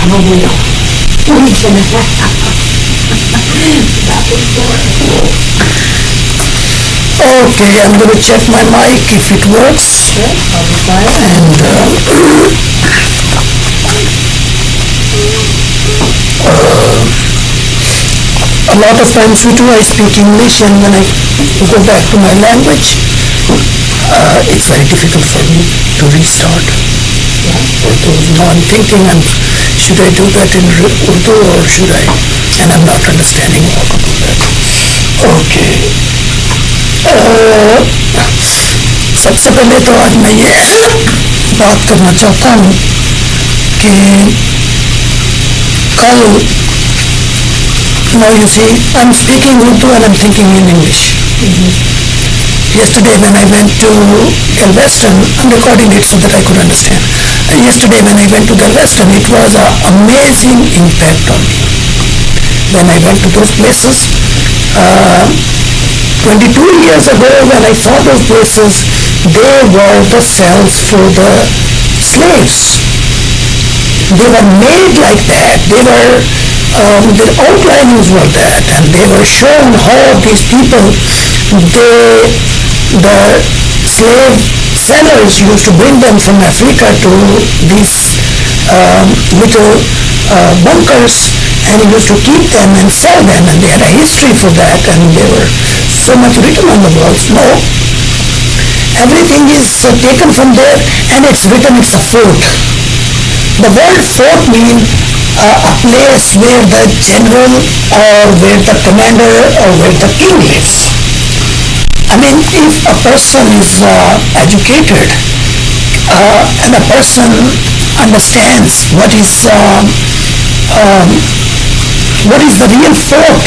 No, we don't. We can that would work. Okay, I'm going to check my mic if it works. Okay, I'll be fine. A lot of times we do, I speak English, and when I go back to my language, it's very difficult for me to restart. Urdu. Now I'm thinking, should I do that in Urdu or should I? And I'm not understanding how to do that. Okay. सबसे पहले तो आज मैं ये बात करना चाहता हूँ कि कल, now you see, I'm speaking Urdu and I'm thinking in English. Yesterday when I went to Galveston, I'm recording it so that I could understand. Yesterday when I went to Galveston, it was an amazing impact on me. When I went to those places, 22 years ago when I saw those places, they were the cells for the slaves. They were made like that. They were, the outlinings were that, and they were shown how these people, the slave sellers used to bring them from Africa to these little bunkers, and he used to keep them and sell them, and they had a history for that, and they were so much written on the walls. No, everything is taken from there, and it's written, it's a fort. The word fort means a place where the general or where the commander or where the king lives. I mean, if a person is educated and a person understands what is the real fort,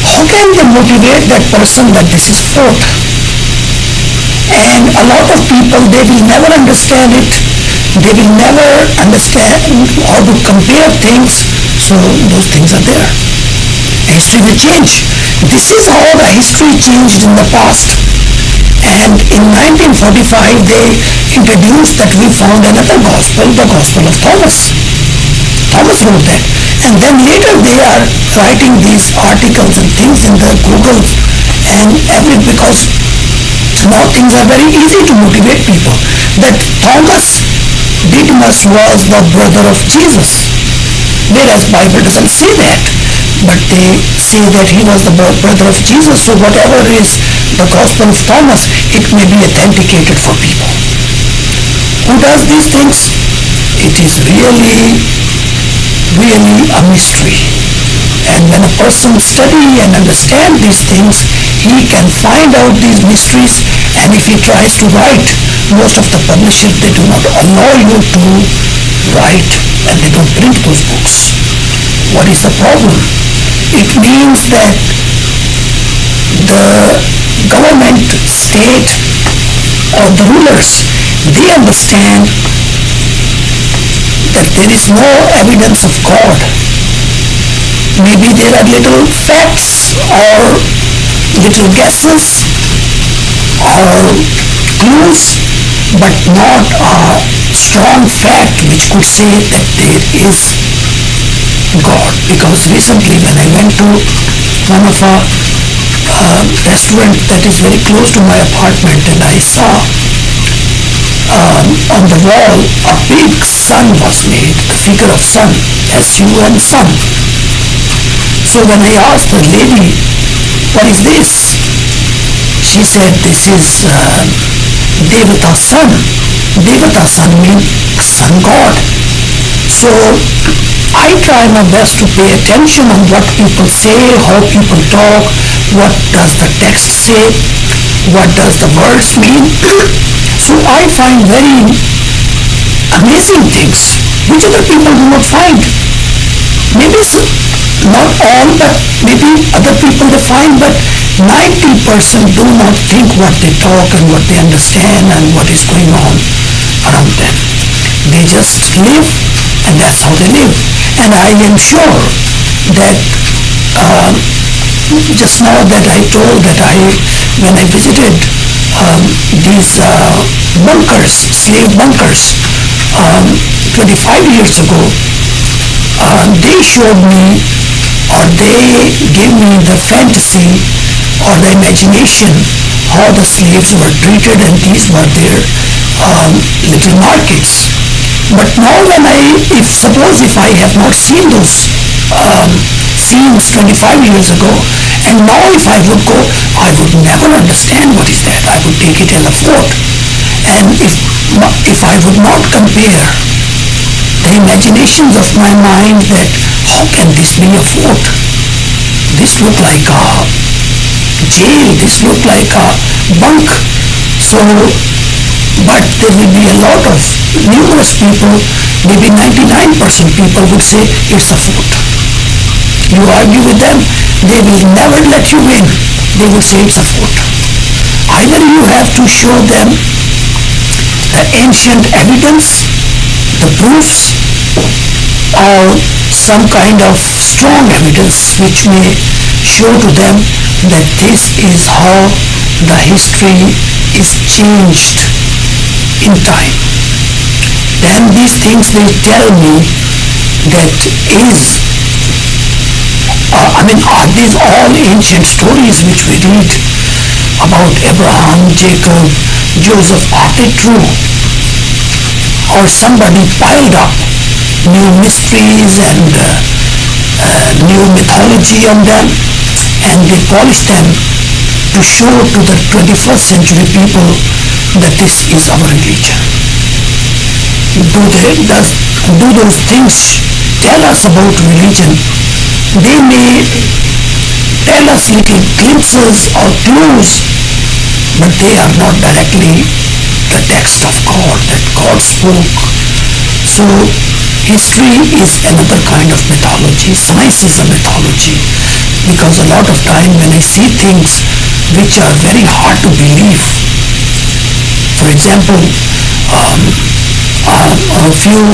how can they motivate that person that this is fort? And a lot of people, they will never understand it. They will never understand how to compare things, so those things are there. History will change. This is how the history changed in the past. And in 1945, they introduced that we found another gospel, the Gospel of Thomas. Thomas wrote that. And then later they are writing these articles and things in the Google, and because now things are very easy to motivate people. That Thomas Didymus was the brother of Jesus, whereas Bible doesn't say that, but they say that he was the brother of Jesus. So whatever is the Gospel of Thomas, it may be authenticated for people. Who does these things? It is really a mystery. And when a person study and understand these things, he can find out these mysteries. And if he tries to write, most of the publishers, they do not allow you to write, and they don't print those books. What is the problem? It means that the government, state, or the rulers, they understand that there is no evidence of God. Maybe there are little facts or little guesses or clues, but not a strong fact which could say that there is God. Because recently when I went to one of a restaurant that is very close to my apartment, and I saw on the wall a big sun was made, the figure of sun, S-U-N, sun. So when I asked the lady, what is this? She said, this is Devata sun. Devata sun means sun god. So I try my best to pay attention on what people say, how people talk, what does the text say, what does the words mean. So I find very amazing things which other people do not find. Maybe not all, but maybe other people they find, but 90% do not think what they talk and what they understand and what is going on around them. They just live, and that's how they live. And I am sure that just now that I told that when I visited these bunkers, slave bunkers, 25 years ago, they showed me, or they gave me the fantasy or the imagination how the slaves were treated, and these were their little markets. But now when suppose if I have not seen those scenes 25 years ago, and now if I would go, I would never understand what is that. I would take it as a fort. And if I would not compare the imaginations of my mind that how can this be a fort? This look like a jail, this look like a bunk. So, but there will be a lot of numerous people, maybe 99% people would say it's a fort. You argue with them, they will never let you win. They will say it's a fort. Either you have to show them the ancient evidence, the proofs, or some kind of strong evidence which may show to them that this is how the history is changed in time. Then these things will tell me that are these all ancient stories which we read about Abraham, Jacob, Joseph, are they true? Or somebody piled up new mysteries and new mythology on them, and they polished them to show to the 21st century people that this is our religion. Do those things tell us about religion? They may tell us little glimpses or clues, but they are not directly the text of God that God spoke. So history is another kind of mythology. Science is a mythology, because a lot of time when I see things which are very hard to believe, for example, a few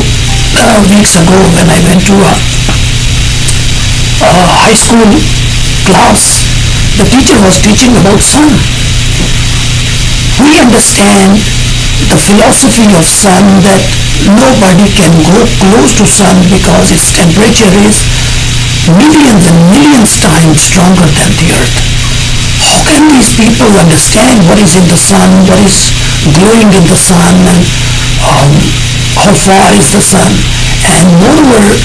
weeks ago when I went to a high school class, the teacher was teaching about sun. We understand the philosophy of sun, that nobody can go close to sun because its temperature is millions and millions times stronger than the earth. How can these people understand what is in the sun, what is glowing in the sun, and how far is the sun? And moreover,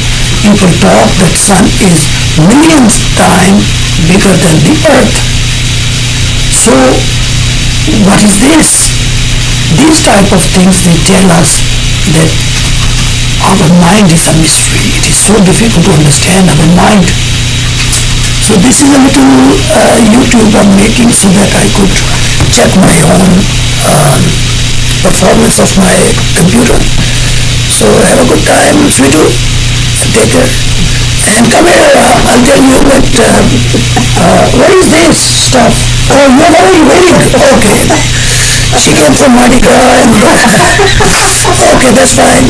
people talk that sun is millions times bigger than the earth. So what is this? These type of things, they tell us that our mind is a mystery. It is so difficult to understand our mind. So this is a little YouTube I'm making so that I could check my own performance of my computer. So have a good time, Sweetu. Take care. And come here, I'll tell you what is this stuff? Oh, you're already waiting. Okay. She came from Mardi Gras and okay, that's fine.